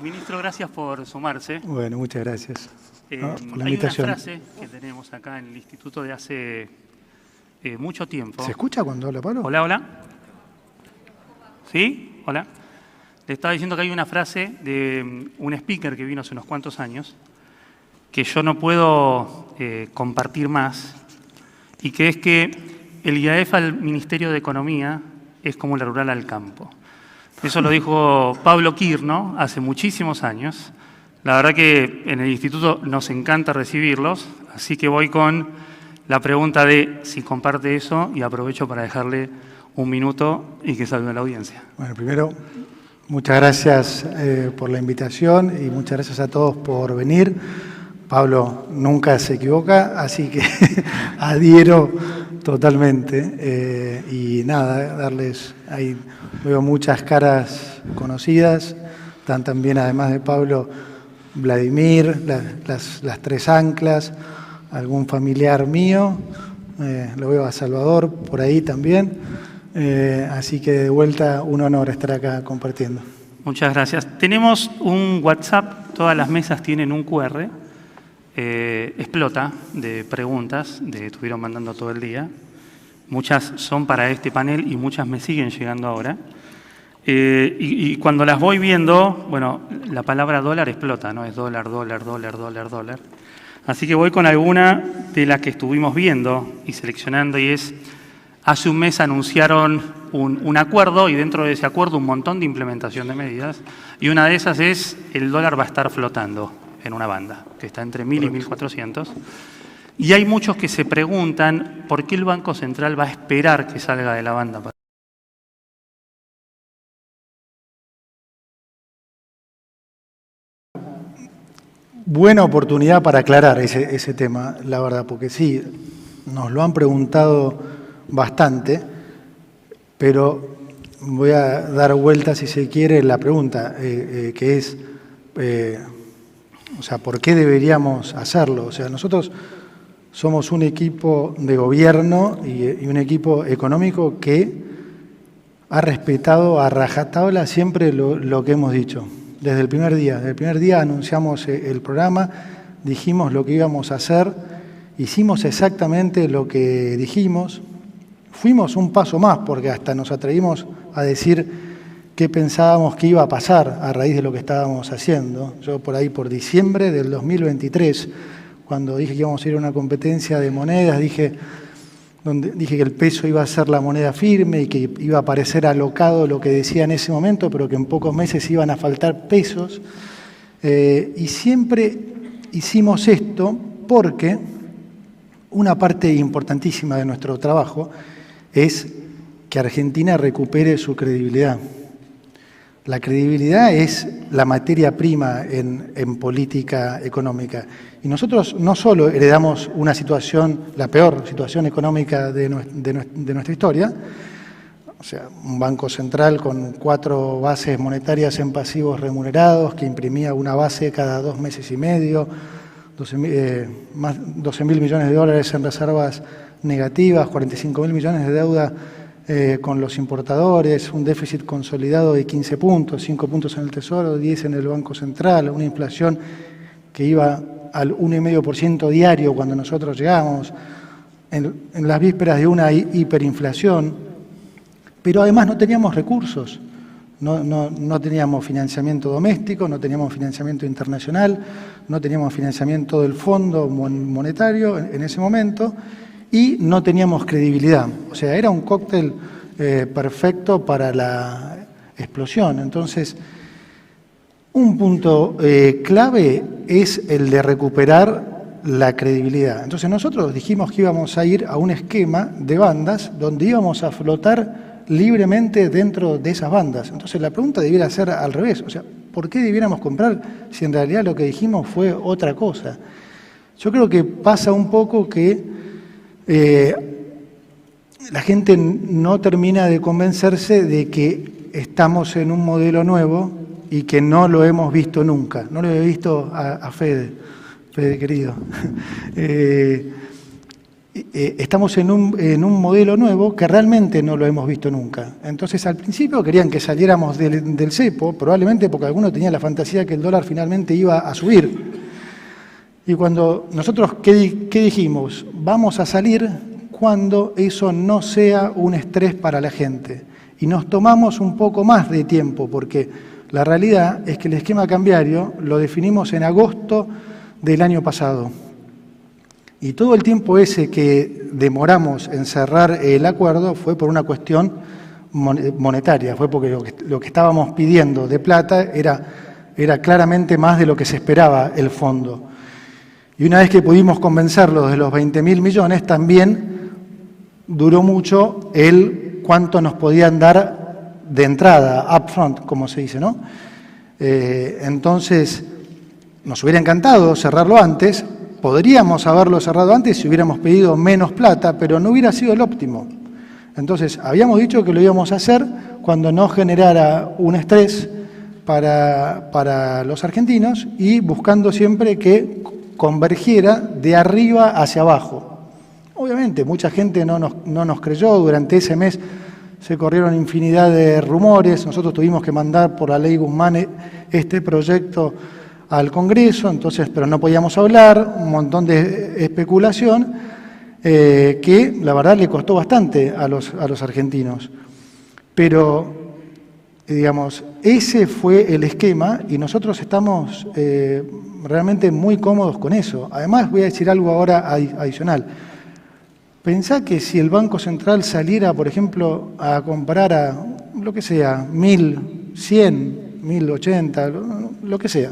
Ministro, gracias por sumarse. Bueno, muchas gracias por la Hay invitación. una frase que tenemos acá en el Instituto de hace mucho tiempo. ¿Se escucha cuando habla Pablo? Hola, hola. ¿Sí? Hola. Le estaba diciendo que hay una frase de un speaker que vino hace unos cuantos años que yo no puedo compartir más, y que es que el IAEF al Ministerio de Economía es como la rural al campo. Eso lo dijo Pablo Quirno hace muchísimos años. La verdad que en el instituto nos encanta recibirlos, así que voy con la pregunta de si comparte eso y aprovecho para dejarle un minuto y que salga la audiencia. Bueno, primero, muchas gracias por la invitación y muchas gracias a todos por venir. Pablo nunca se equivoca, así que adhiero totalmente. Y nada, darles, ahí veo muchas caras conocidas, están también, además de Pablo, Vladimir, las tres anclas, algún familiar mío, lo veo a Salvador por ahí también, así que de vuelta un honor estar acá compartiendo. Muchas gracias. Tenemos un WhatsApp, todas las mesas tienen un QR, explota de preguntas, estuvieron mandando todo el día. Muchas son para este panel y muchas me siguen llegando ahora. Y cuando las voy viendo, bueno, la palabra dólar explota, ¿no? Es dólar, dólar, dólar, dólar, dólar. Así que voy con alguna de las que estuvimos viendo y seleccionando, y es, hace un mes anunciaron un acuerdo y dentro de ese acuerdo un montón de implementación de medidas, y una de esas es el dólar va a estar flotando en una banda, que está entre 1.000 y 1.400. Y hay muchos que se preguntan por qué el Banco Central va a esperar que salga de la banda. Buena oportunidad para aclarar ese tema, la verdad, porque sí, nos lo han preguntado bastante, pero voy a dar vuelta, si se quiere, la pregunta, que es, o sea, ¿por qué deberíamos hacerlo? O sea, nosotros somos un equipo de gobierno y un equipo económico que ha respetado a rajatabla siempre lo que hemos dicho. Desde el primer día anunciamos el programa, dijimos lo que íbamos a hacer, hicimos exactamente lo que dijimos, fuimos un paso más porque hasta nos atrevimos a decir qué pensábamos que iba a pasar a raíz de lo que estábamos haciendo. Yo por ahí, por diciembre del 2023, cuando dije que íbamos a ir a una competencia de monedas, dije que el peso iba a ser la moneda firme y que iba a parecer alocado lo que decía en ese momento, pero que en pocos meses iban a faltar pesos. Y siempre hicimos esto porque una parte importantísima de nuestro trabajo es que Argentina recupere su credibilidad. La credibilidad es la materia prima en política económica. Y nosotros no solo heredamos una situación, la peor situación económica de nuestra historia, o sea, un banco central con 4 bases monetarias en pasivos remunerados, que imprimía una base cada 2 meses y medio, más 12.000 millones de dólares en reservas negativas, 45.000 millones de deuda con los importadores, un déficit consolidado de 15 puntos, 5 puntos en el Tesoro, 10 en el Banco Central, una inflación que iba al 1,5% diario cuando nosotros llegamos, en las vísperas de una hiperinflación, pero además no teníamos recursos, no teníamos financiamiento doméstico, no teníamos financiamiento internacional, no teníamos financiamiento del Fondo Monetario en ese momento, y no teníamos credibilidad. O sea, era un cóctel perfecto para la explosión. Entonces, un punto clave es el de recuperar la credibilidad. Entonces, nosotros dijimos que íbamos a ir a un esquema de bandas donde íbamos a flotar libremente dentro de esas bandas. Entonces, la pregunta debiera ser al revés. O sea, ¿por qué debiéramos comprar si en realidad lo que dijimos fue otra cosa? Yo creo que pasa un poco que la gente no termina de convencerse de que estamos en un modelo nuevo y que no lo hemos visto nunca. No lo he visto a Fede querido. estamos en un modelo nuevo que realmente no lo hemos visto nunca. Entonces, al principio querían que saliéramos del cepo, probablemente porque alguno tenía la fantasía que el dólar finalmente iba a subir. Y cuando nosotros, ¿qué dijimos? Vamos a salir cuando eso no sea un estrés para la gente. Y nos tomamos un poco más de tiempo, porque la realidad es que el esquema cambiario lo definimos en agosto del año pasado. Y todo el tiempo ese que demoramos en cerrar el acuerdo fue por una cuestión monetaria, fue porque lo que estábamos pidiendo de plata era claramente más de lo que se esperaba el fondo. Y una vez que pudimos convencerlos de los 20.000 millones, también duró mucho el cuánto nos podían dar de entrada, upfront, como se dice, ¿no? Entonces, nos hubiera encantado cerrarlo antes. Podríamos haberlo cerrado antes si hubiéramos pedido menos plata, pero no hubiera sido el óptimo. Entonces, habíamos dicho que lo íbamos a hacer cuando no generara un estrés para los argentinos y buscando siempre que convergiera de arriba hacia abajo. Obviamente, mucha gente no nos creyó. Durante ese mes se corrieron infinidad de rumores. Nosotros tuvimos que mandar por la ley Guzmán este proyecto al Congreso, entonces, pero no podíamos hablar, un montón de especulación que la verdad le costó bastante a los argentinos. Pero, digamos, ese fue el esquema y nosotros estamos realmente muy cómodos con eso. Además, voy a decir algo ahora adicional. Pensá que si el Banco Central saliera, por ejemplo, a comprar a lo que sea, 1.100, 1.080, lo que sea.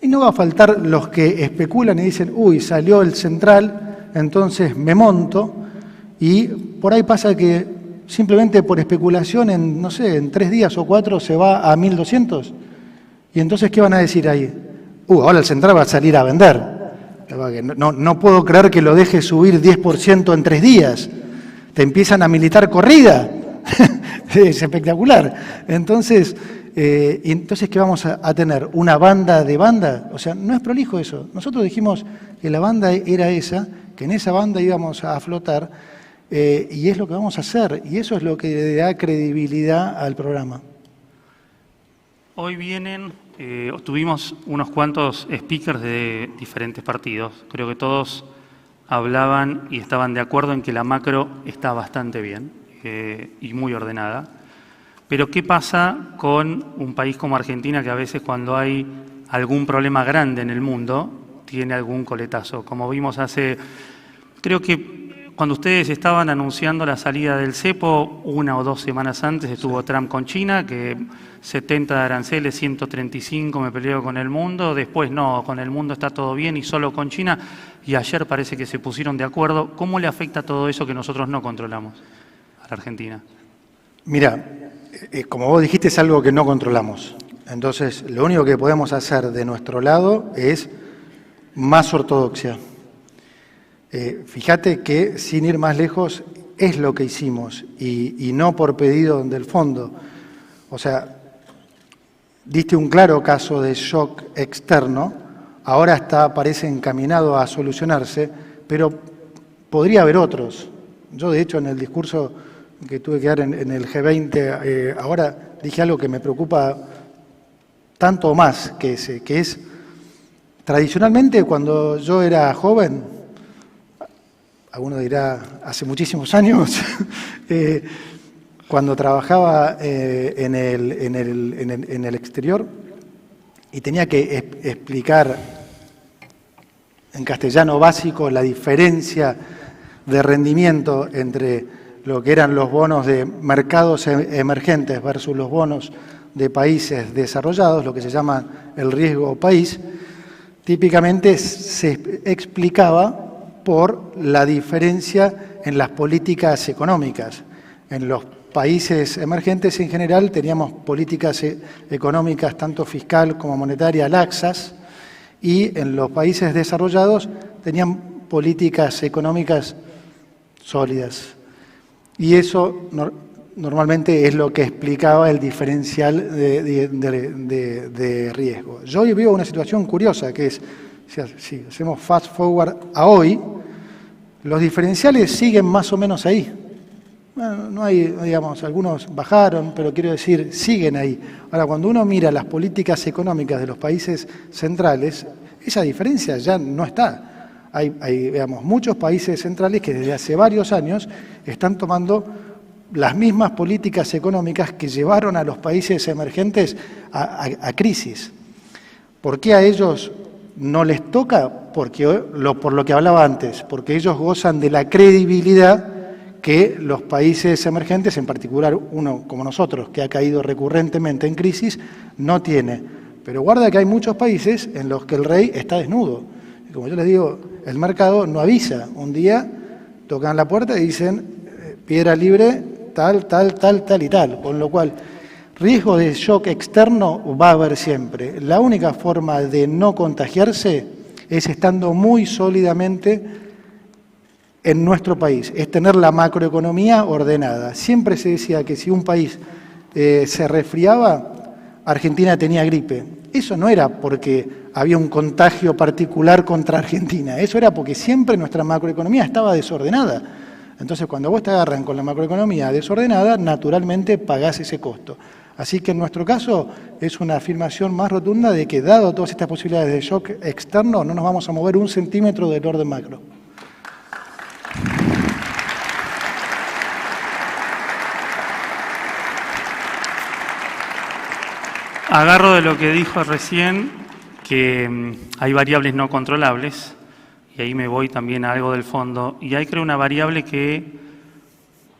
Y no va a faltar los que especulan y dicen, uy, salió el central, entonces me monto. Y por ahí pasa que simplemente por especulación, en 3 días o 4 se va a 1.200. Y entonces, ¿qué van a decir ahí? Ahora el central va a salir a vender. No puedo creer que lo deje subir 10% en 3 días. Te empiezan a militar corrida. Es espectacular. Entonces, ¿qué vamos a tener? ¿Una banda de banda? O sea, no es prolijo eso. Nosotros dijimos que la banda era esa, que en esa banda íbamos a flotar, y es lo que vamos a hacer. Y eso es lo que le da credibilidad al programa. Hoy tuvimos unos cuantos speakers de diferentes partidos. Creo que todos hablaban y estaban de acuerdo en que la macro está bastante bien y muy ordenada. Pero ¿qué pasa con un país como Argentina que a veces cuando hay algún problema grande en el mundo tiene algún coletazo? Como vimos creo que cuando ustedes estaban anunciando la salida del cepo, 1 o 2 semanas antes estuvo Trump con China, que 70 de aranceles, 135 me peleó con el mundo, después no, con el mundo está todo bien y solo con China, y ayer parece que se pusieron de acuerdo. ¿Cómo le afecta todo eso que nosotros no controlamos a la Argentina? Mira, como vos dijiste, es algo que no controlamos. Entonces, lo único que podemos hacer de nuestro lado es más ortodoxia. Fíjate que, sin ir más lejos, es lo que hicimos y no por pedido del fondo. O sea, diste un claro caso de shock externo, ahora parece encaminado a solucionarse, pero podría haber otros. Yo, de hecho, en el discurso que tuve que dar en el G20, ahora dije algo que me preocupa tanto o más que ese, que es, tradicionalmente, cuando yo era joven, alguno dirá, hace muchísimos años, cuando trabajaba en el exterior y tenía que explicar en castellano básico la diferencia de rendimiento entre lo que eran los bonos de mercados emergentes versus los bonos de países desarrollados, lo que se llama el riesgo país, típicamente se explicaba por la diferencia en las políticas económicas. En los países emergentes en general teníamos políticas económicas tanto fiscal como monetaria laxas, y en los países desarrollados tenían políticas económicas sólidas. Y eso normalmente es lo que explicaba el diferencial de riesgo. Yo hoy veo una situación curiosa, que es, si hacemos fast forward a hoy, Los diferenciales siguen más o menos ahí. Bueno, no hay, digamos, algunos bajaron, pero quiero decir, siguen ahí. Ahora, cuando uno mira las políticas económicas de los países centrales, esa diferencia ya no está. Hay, digamos, muchos países centrales que desde hace varios años están tomando las mismas políticas económicas que llevaron a los países emergentes a crisis. ¿Por qué a ellos no les toca? Por lo que hablaba antes, porque ellos gozan de la credibilidad que los países emergentes, en particular uno como nosotros, que ha caído recurrentemente en crisis, no tiene. Pero guarda que hay muchos países en los que el rey está desnudo. Y como yo les digo, el mercado no avisa. Un día tocan la puerta y dicen piedra libre, tal y tal. Con lo cual, riesgo de shock externo va a haber siempre. La única forma de no contagiarse es estando muy sólidamente en nuestro país, es tener la macroeconomía ordenada. Siempre se decía que si un país se resfriaba, Argentina tenía gripe. Eso no era porque había un contagio particular contra Argentina, eso era porque siempre nuestra macroeconomía estaba desordenada. Entonces, cuando vos te agarran con la macroeconomía desordenada, naturalmente pagás ese costo. Así que en nuestro caso es una afirmación más rotunda de que, dado todas estas posibilidades de shock externo, no nos vamos a mover un centímetro del orden macro. Agarro de lo que dijo recién, que hay variables no controlables, y ahí me voy también a algo del fondo, y ahí creo una variable que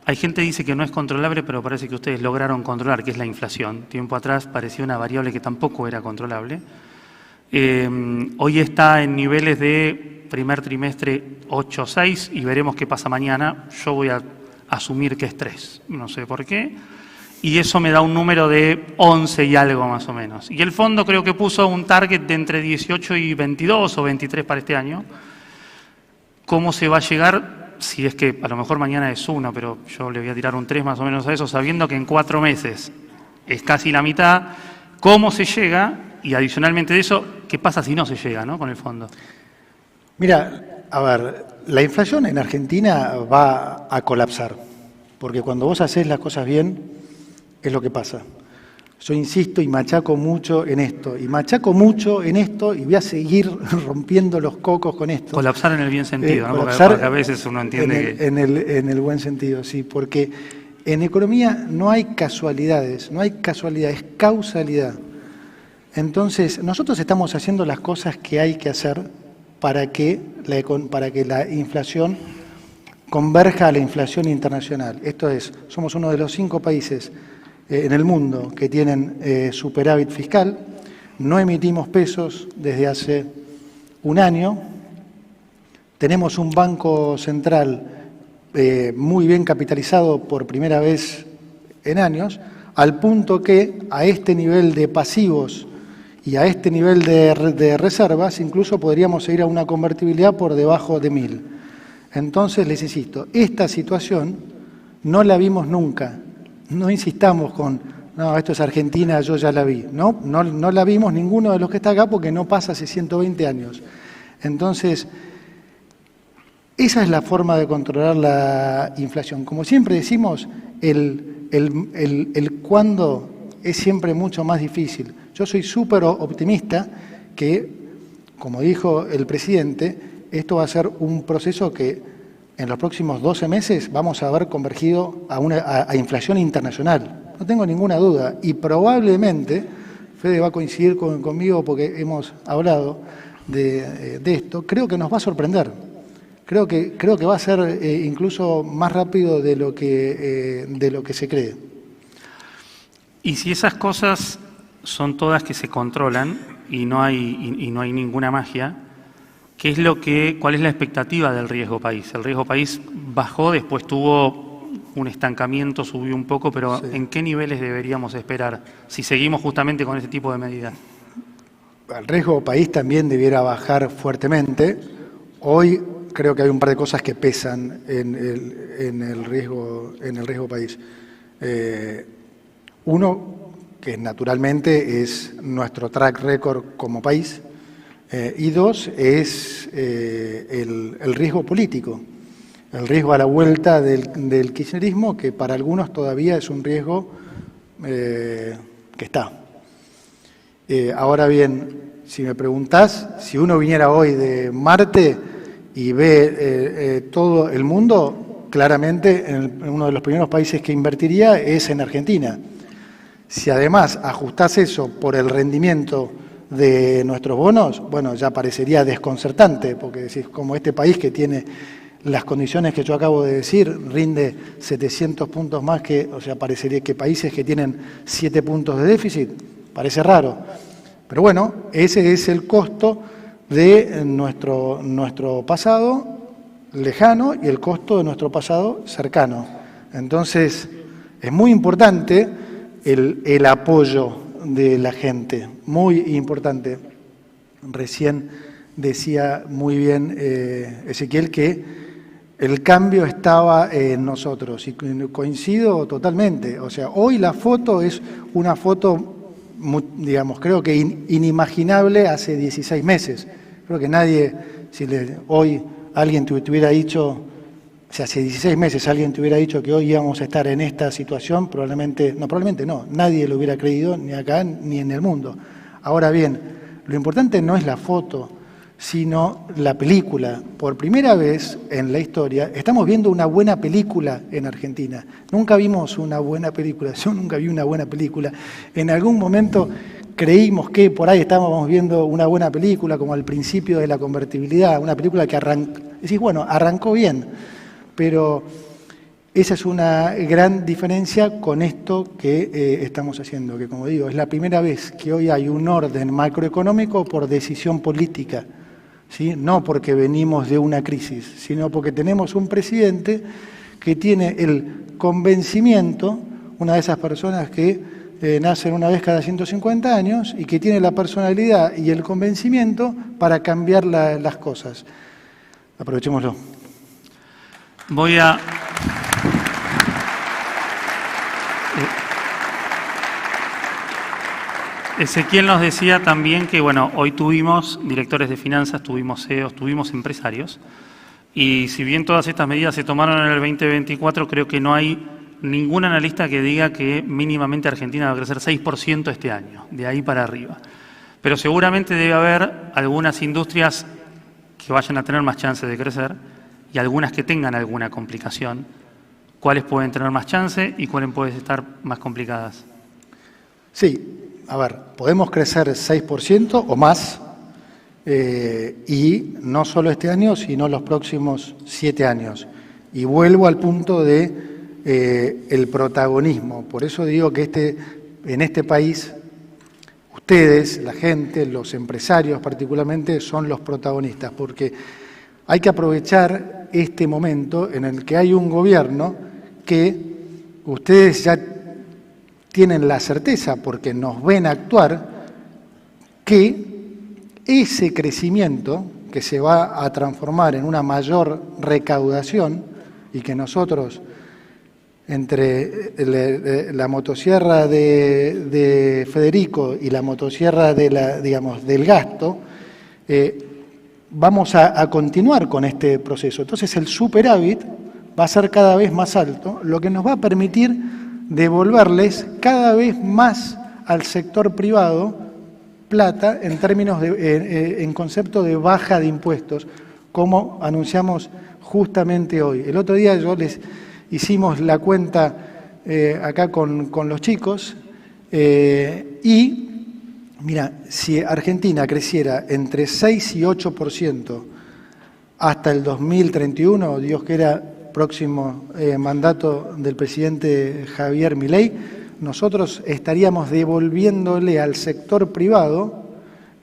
hay gente que dice que no es controlable, pero parece que ustedes lograron controlar, que es la inflación. Tiempo atrás parecía una variable que tampoco era controlable. Hoy está en niveles de primer trimestre 8,6 y veremos qué pasa mañana. Yo voy a asumir que es 3, no sé por qué. Y eso me da un número de 11 y algo más o menos. Y el fondo creo que puso un target de entre 18 y 22 o 23 para este año. ¿Cómo se va a llegar? Si es que a lo mejor mañana es 1, pero yo le voy a tirar un 3 más o menos a eso, sabiendo que en 4 meses es casi la mitad. ¿Cómo se llega? Y adicionalmente de eso, ¿qué pasa si no se llega, ¿no?, con el fondo? Mira, a ver, la inflación en Argentina va a colapsar, porque cuando vos hacés las cosas bien, es lo que pasa. Yo insisto y machaco mucho en esto, y voy a seguir rompiendo los cocos con esto. Colapsar en el bien sentido, ¿no? Porque a veces uno entiende en el buen sentido, sí, porque en economía no hay casualidades, es causalidad. Entonces, nosotros estamos haciendo las cosas que hay que hacer para que la inflación converja a la inflación internacional. Esto es, somos uno de los 5 países en el mundo que tienen superávit fiscal, no emitimos pesos desde hace un año, tenemos un banco central muy bien capitalizado por primera vez en años, al punto que a este nivel de pasivos y a este nivel de reservas incluso podríamos ir a una convertibilidad por debajo de 1.000. Entonces, les insisto, esta situación no la vimos nunca. No insistamos con, no, esto es Argentina, yo ya la vi. No la vimos ninguno de los que está acá porque no pasa hace 120 años. Entonces, esa es la forma de controlar la inflación. Como siempre decimos, el cuándo es siempre mucho más difícil. Yo soy súper optimista que, como dijo el presidente, esto va a ser un proceso que en los próximos 12 meses vamos a haber convergido a inflación internacional. No tengo ninguna duda. Y probablemente, Fede va a coincidir conmigo porque hemos hablado de esto, creo que nos va a sorprender. Creo que va a ser incluso más rápido de lo que se cree. Y si esas cosas son todas que se controlan y no hay ninguna magia, ¿cuál es la expectativa del riesgo país? El riesgo país bajó, después tuvo un estancamiento, subió un poco, pero sí. ¿En qué niveles deberíamos esperar si seguimos justamente con ese tipo de medidas? El riesgo país también debiera bajar fuertemente. Hoy creo que hay un par de cosas que pesan en el riesgo país. Uno, que naturalmente es nuestro track record como país. Y dos, es el riesgo político. el riesgo a la vuelta del kirchnerismo, que para algunos todavía es un riesgo que está. Ahora bien, si me preguntás, si uno viniera hoy de Marte y ve todo el mundo, claramente en uno de los primeros países que invertiría es en Argentina. Si además ajustás eso por el rendimiento de nuestros bonos, bueno, ya parecería desconcertante, porque decís, como este país que tiene las condiciones que yo acabo de decir, rinde 700 puntos más que, o sea, parecería que países que tienen 7 puntos de déficit, parece raro. Pero bueno, ese es el costo de nuestro pasado lejano y el costo de nuestro pasado cercano. Entonces, es muy importante el apoyo de la gente, muy importante. Recién decía muy bien Ezequiel que el cambio estaba en nosotros y coincido totalmente. O sea, hoy la foto es una foto, digamos, creo que inimaginable hace 16 meses. Creo que nadie, hoy alguien te hubiera dicho, o sea, hace 16 meses alguien te hubiera dicho que hoy íbamos a estar en esta situación, probablemente no, nadie lo hubiera creído, ni acá ni en el mundo. Ahora bien, lo importante no es la foto, sino la película. Por primera vez en la historia estamos viendo una buena película en Argentina. Nunca vimos una buena película, yo nunca vi una buena película. En algún momento creímos que por ahí estábamos viendo una buena película, como al principio de la convertibilidad, una película que arrancó bien, pero esa es una gran diferencia con esto que estamos haciendo, que como digo, es la primera vez que hoy hay un orden macroeconómico por decisión política, ¿sí? No porque venimos de una crisis, sino porque tenemos un presidente que tiene el convencimiento, una de esas personas que nacen una vez cada 150 años y que tiene la personalidad y el convencimiento para cambiar las cosas. Aprovechémoslo. Voy a... Ezequiel nos decía también que, bueno, hoy tuvimos directores de finanzas, tuvimos CEOs, tuvimos empresarios, y si bien todas estas medidas se tomaron en el 2024, creo que no hay ningún analista que diga que mínimamente Argentina va a crecer 6% este año, de ahí para arriba. Pero seguramente debe haber algunas industrias que vayan a tener más chances de crecer y algunas que tengan alguna complicación. ¿Cuáles pueden tener más chance y cuáles pueden estar más complicadas? Sí. A ver, podemos crecer 6% o más, y no solo este año, sino los próximos 7 años. Y vuelvo al punto de el protagonismo. Por eso digo que en este país, ustedes, la gente, los empresarios particularmente, son los protagonistas, porque hay que aprovechar este momento en el que hay un gobierno que ustedes ya tienen la certeza, porque nos ven actuar, que ese crecimiento que se va a transformar en una mayor recaudación y que nosotros, entre la motosierra de Federico y la motosierra del gasto, vamos a continuar con este proceso. Entonces el superávit va a ser cada vez más alto, lo que nos va a permitir devolverles cada vez más al sector privado plata en términos en concepto de baja de impuestos, como anunciamos justamente hoy. El otro día les hicimos la cuenta acá con los chicos y mira, si Argentina creciera entre 6 y 8% hasta el 2031, Dios quiera, próximo mandato del presidente Javier Milei, nosotros estaríamos devolviéndole al sector privado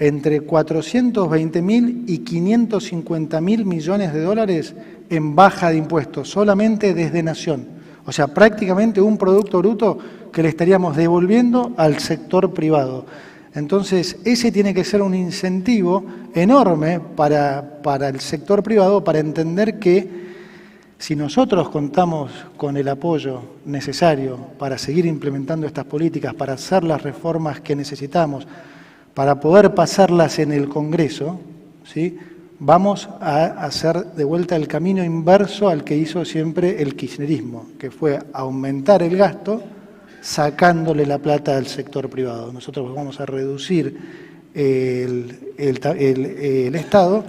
entre 420.000 y 550.000 millones de dólares en baja de impuestos, solamente desde Nación. O sea, prácticamente un producto bruto que le estaríamos devolviendo al sector privado. Entonces, ese tiene que ser un incentivo enorme para el sector privado, para entender que si nosotros contamos con el apoyo necesario para seguir implementando estas políticas, para hacer las reformas que necesitamos, para poder pasarlas en el Congreso, ¿sí? vamos a hacer de vuelta el camino inverso al que hizo siempre el kirchnerismo, que fue aumentar el gasto sacándole la plata al sector privado. Nosotros vamos a reducir el Estado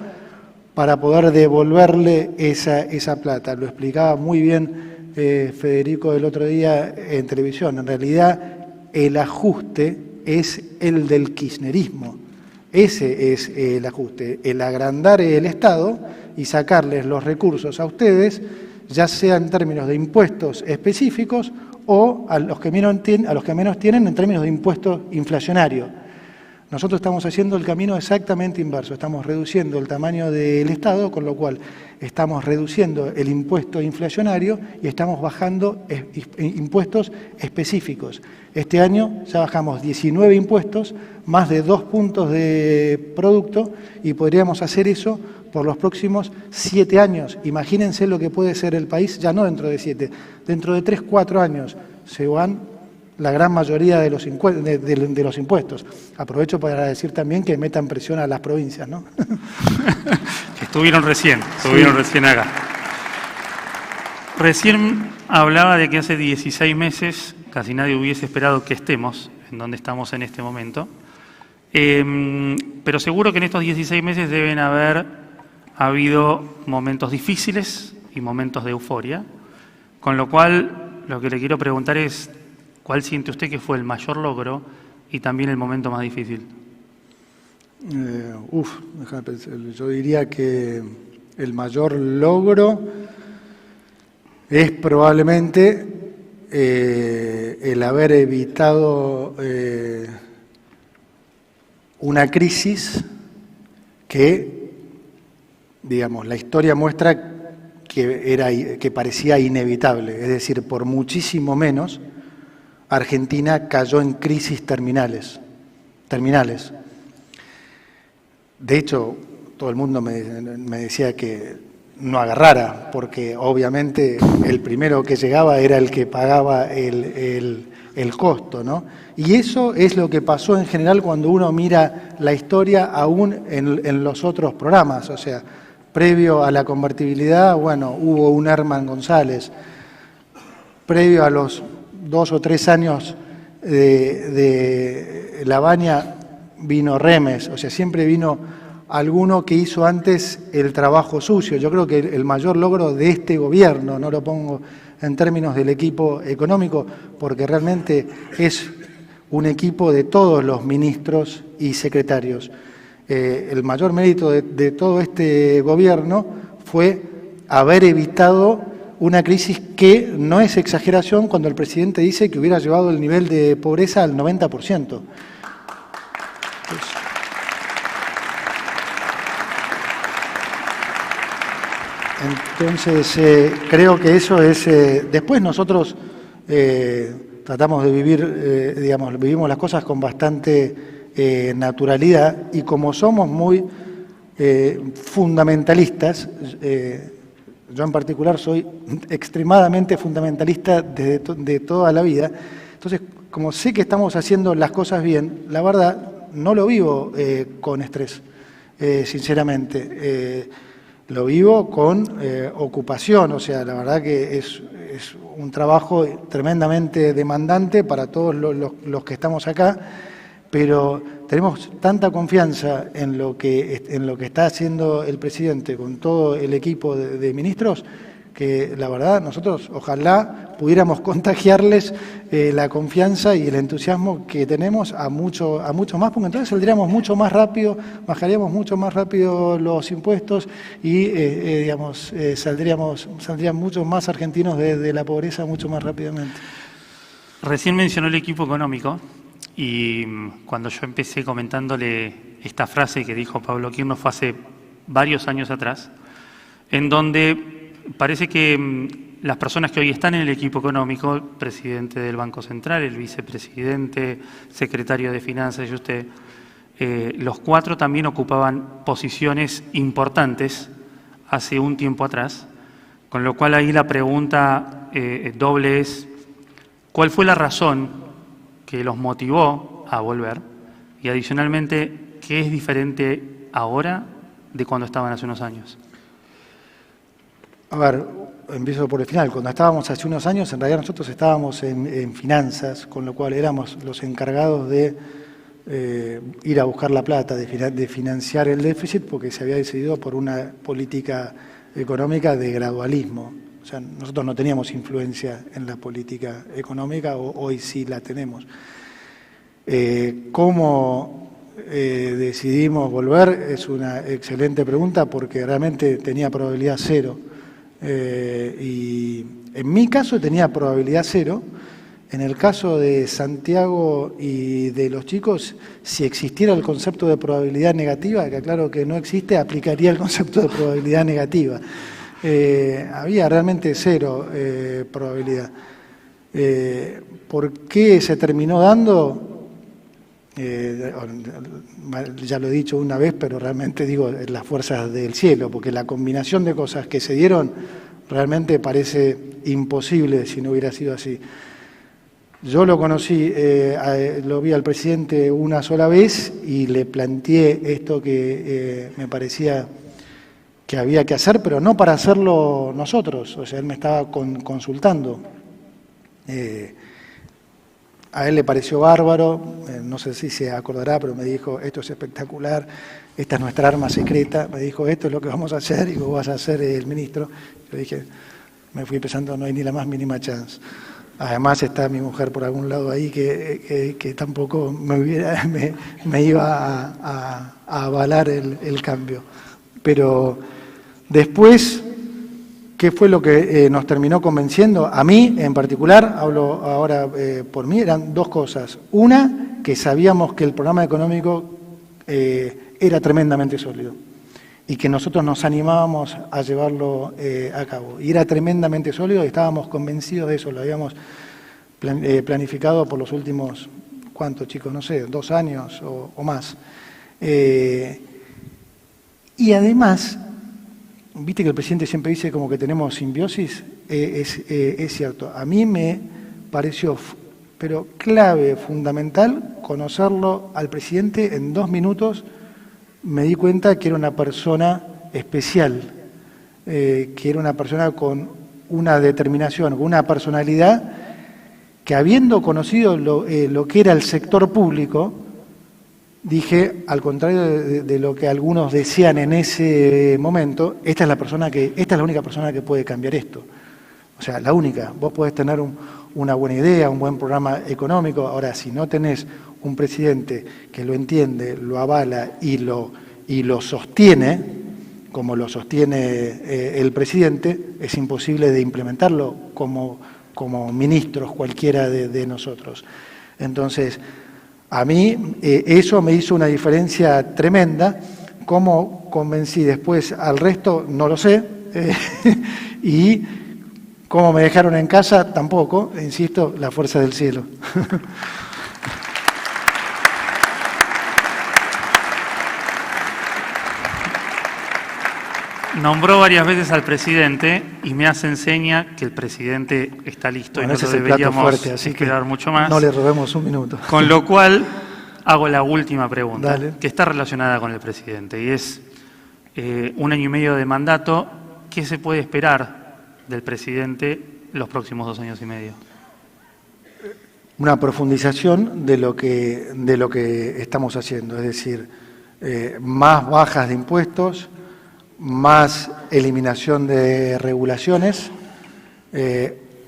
para poder devolverle esa plata. Lo explicaba muy bien Federico el otro día en televisión. En realidad, el ajuste es el del kirchnerismo. Ese es el ajuste, el agrandar el Estado y sacarles los recursos a ustedes, ya sea en términos de impuestos específicos o a los que menos tienen en términos de impuestos inflacionarios. Nosotros estamos haciendo el camino exactamente inverso, estamos reduciendo el tamaño del Estado, con lo cual estamos reduciendo el impuesto inflacionario y estamos bajando impuestos específicos. Este año ya bajamos 19 impuestos, más de 2 puntos de producto, y podríamos hacer eso por los próximos 7 años. Imagínense lo que puede ser el país, ya no dentro de 7, dentro de 3, 4 años se van la gran mayoría de los impuestos. Aprovecho para decir también que metan presión a las provincias, ¿no? Que estuvieron recién acá. Recién hablaba de que hace 16 meses casi nadie hubiese esperado que estemos en donde estamos en este momento. Pero seguro que en estos 16 meses deben haber habido momentos difíciles y momentos de euforia. Con lo cual, lo que le quiero preguntar es, ¿cuál siente usted que fue el mayor logro y también el momento más difícil? Déjame pensar. Yo diría que el mayor logro es probablemente el haber evitado una crisis que, digamos, la historia muestra que parecía inevitable. Es decir, por muchísimo menos, Argentina cayó en crisis terminales. De hecho, todo el mundo me decía que no agarrara, porque obviamente el primero que llegaba era el que pagaba el costo, ¿no? Y eso es lo que pasó en general cuando uno mira la historia aún en los otros programas. O sea, previo a la convertibilidad, bueno, hubo un Herman González. Previo a los 2 o 3 años de La Baña vino Remes, o sea, siempre vino alguno que hizo antes el trabajo sucio. Yo creo que el mayor logro de este gobierno, no lo pongo en términos del equipo económico, porque realmente es un equipo de todos los ministros y secretarios. El mayor mérito de todo este gobierno fue haber evitado una crisis que no es exageración cuando el presidente dice que hubiera llevado el nivel de pobreza al 90%. Entonces, creo que eso es... después nosotros tratamos de vivir, vivimos las cosas con bastante naturalidad, y como somos muy fundamentalistas, yo en particular soy extremadamente fundamentalista de toda la vida. Entonces, como sé que estamos haciendo las cosas bien, la verdad no lo vivo con estrés, sinceramente. Lo vivo con ocupación, o sea, la verdad que es un trabajo tremendamente demandante para todos los que estamos acá, pero tenemos tanta confianza en lo que está haciendo el presidente con todo el equipo de ministros, que la verdad nosotros ojalá pudiéramos contagiarles la confianza y el entusiasmo que tenemos a muchos más, porque entonces saldríamos mucho más rápido, bajaríamos mucho más rápido los impuestos y saldrían muchos más argentinos de la pobreza mucho más rápidamente. Recién mencionó el equipo económico. Y cuando yo empecé comentándole esta frase que dijo Pablo Quirno fue hace varios años atrás, en donde parece que las personas que hoy están en el equipo económico, el presidente del Banco Central, el vicepresidente, secretario de Finanzas y usted, los 4 también ocupaban posiciones importantes hace un tiempo atrás, con lo cual ahí la pregunta doble es, ¿cuál fue la razón que los motivó a volver? Y adicionalmente, ¿qué es diferente ahora de cuando estaban hace unos años? A ver, empiezo por el final. Cuando estábamos hace unos años, en realidad nosotros estábamos en finanzas, con lo cual éramos los encargados de ir a buscar la plata, de financiar el déficit, porque se había decidido por una política económica de gradualismo. O sea, nosotros no teníamos influencia en la política económica, hoy sí la tenemos. ¿Cómo decidimos volver? Es una excelente pregunta, porque realmente tenía probabilidad cero. Y en mi caso tenía probabilidad cero. En el caso de Santiago y de los chicos, si existiera el concepto de probabilidad negativa, que aclaro que no existe, aplicaría el concepto de probabilidad negativa. Había realmente cero probabilidad. ¿Por qué se terminó dando? Ya lo he dicho una vez, pero realmente digo las fuerzas del cielo, porque la combinación de cosas que se dieron realmente parece imposible si no hubiera sido así. Yo lo conocí, lo vi al presidente una sola vez y le planteé esto que me parecía que había que hacer, pero no para hacerlo nosotros, o sea, él me estaba consultando. A él le pareció bárbaro, no sé si se acordará, pero me dijo, esto es espectacular, esta es nuestra arma secreta, me dijo, esto es lo que vamos a hacer y vos vas a ser el ministro. Yo dije, me fui pensando, no hay ni la más mínima chance. Además está mi mujer por algún lado ahí que tampoco me iba a avalar el cambio. Pero después, ¿qué fue lo que nos terminó convenciendo? A mí, en particular, hablo ahora por mí, eran dos cosas. Una, que sabíamos que el programa económico era tremendamente sólido y que nosotros nos animábamos a llevarlo a cabo. Y era tremendamente sólido y estábamos convencidos de eso, lo habíamos planificado por los últimos, ¿cuántos chicos? No sé, 2 años o más. Y además, viste que el presidente siempre dice como que tenemos simbiosis, es cierto. A mí me pareció, pero clave, fundamental, conocerlo al presidente en 2 minutos. Me di cuenta que era una persona especial, que era una persona con una determinación, con una personalidad, que habiendo conocido lo que era el sector público, dije, al contrario de lo que algunos decían en ese momento, esta es la única persona que puede cambiar esto. O sea, la única. Vos podés tener una buena idea, un buen programa económico. Ahora, si no tenés un presidente que lo entiende, lo avala y lo sostiene, como lo sostiene el presidente, es imposible de implementarlo como ministros cualquiera de nosotros. Entonces, a mí eso me hizo una diferencia tremenda. ¿Cómo convencí después al resto? No lo sé. Y cómo me dejaron en casa, tampoco. Insisto, la fuerza del cielo. Nombró varias veces al presidente y me hace seña que el presidente está listo, bueno, y no deberíamos fuerte, así esperar mucho más. No le robemos un minuto. Con lo cual hago la última pregunta, Dale. Que está relacionada con el presidente, y es 1 año y medio de mandato. ¿Qué se puede esperar del presidente los próximos 2 años y medio? Una profundización de lo que estamos haciendo, es decir, más bajas de impuestos, más eliminación de regulaciones,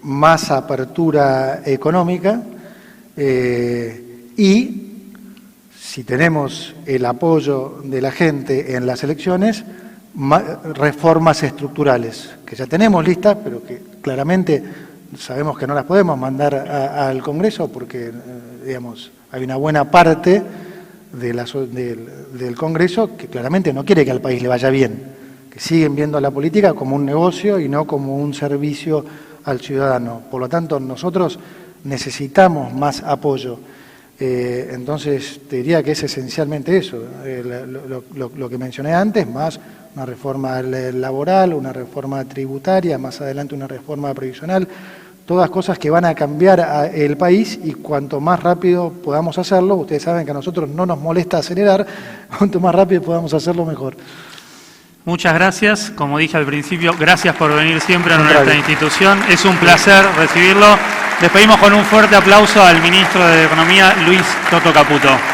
más apertura económica y, si tenemos el apoyo de la gente en las elecciones, reformas estructurales, que ya tenemos listas, pero que claramente sabemos que no las podemos mandar al Congreso porque, digamos, hay una buena parte del Congreso que claramente no quiere que al país le vaya bien, que siguen viendo la política como un negocio y no como un servicio al ciudadano. Por lo tanto, nosotros necesitamos más apoyo. Entonces, te diría que es esencialmente eso, lo que mencioné antes, más una reforma laboral, una reforma tributaria, más adelante una reforma previsional, todas cosas que van a cambiar el país, y cuanto más rápido podamos hacerlo, ustedes saben que a nosotros no nos molesta acelerar, cuanto más rápido podamos hacerlo, mejor. Muchas gracias. Como dije al principio, gracias por venir siempre a nuestra institución. Es un placer recibirlo. Despedimos con un fuerte aplauso al ministro de Economía, Luis Toto Caputo.